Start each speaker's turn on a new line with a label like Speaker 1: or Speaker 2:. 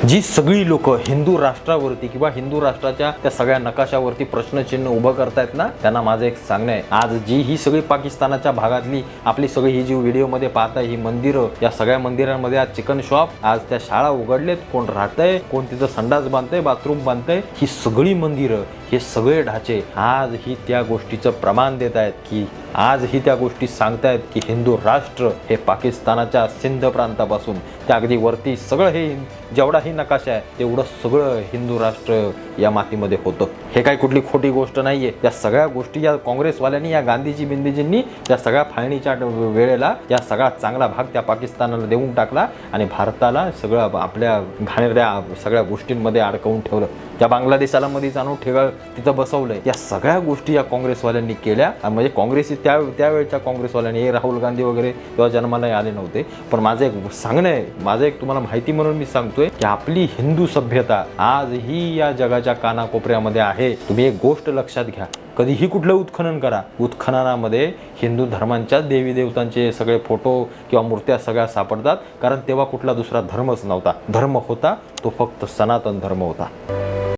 Speaker 1: जी सगळी लोक हिंदू राष्ट्रावरती किंवा हिंदू राष्ट्राच्या त्या सगळ्या नकाशावरती प्रश्नचिन्ह उभं करतायत ना, त्यांना माझं एक सांगणं आहे, आज जी ही सगळी पाकिस्तानाच्या भागातली आपली सगळी ही जी व्हिडिओमध्ये पाहताय ही मंदिरं, या सगळ्या मंदिरांमध्ये आज चिकन शॉप, आज त्या शाळा उघडलेत, कोण राहतंय, कोण तिथं संडास बांधतंय, बाथरूम बांधतंय, ही सगळी मंदिरं, हे सगळे ढाचे आज ही त्या गोष्टीचं प्रमाण देत आहेत की आज ही त्या गोष्टी सांगतायत की हिंदू राष्ट्र हे पाकिस्तानाच्या सिंध प्रांतापासून त्या अगदी वरती सगळं हे जेवढाही नकाशा आहे तेवढं सगळं हिंदू राष्ट्र या मातीमध्ये होतं. हे काही कुठली खोटी गोष्ट नाहीये. या सगळ्या गोष्टी या काँग्रेसवाल्यांनी, या गांधीजी बिंदीजींनी त्या सगळ्या फाळणीच्या वेळेला या सगळा चांगला भाग त्या पाकिस्तानाला देऊन टाकला आणि भारताला सगळं आपल्या घाणेरड्या सगळ्या गोष्टींमध्ये अडकवून ठेवलं. त्या बांगलादेशाला मध्येच आणून ठेवलं, तिथं बसवलंय. या सगळ्या गोष्टी या काँग्रेसवाल्यांनी केल्या. म्हणजे काँग्रेस त्यावेळच्या काँग्रेसवाल्यांनी, हे राहुल गांधी वगैरे तेव्हा जन्माला आले नव्हते. पण माझं एक सांगणं आहे, माझं एक तुम्हाला माहिती म्हणून मी सांगतोय की आपली हिंदू सभ्यता आजही या जगाच्या कानाकोपऱ्यामध्ये आहे. तुम्ही एक गोष्ट लक्षात घ्या, कधीही कुठलं उत्खनन करा, उत्खननामध्ये हिंदू धर्मांच्या देवी देवतांचे सगळे फोटो किंवा मूर्त्या सगळ्या सापडतात. कारण तेव्हा कुठला दुसरा धर्मच नव्हता. धर्म होता तो फक्त सनातन धर्म होता.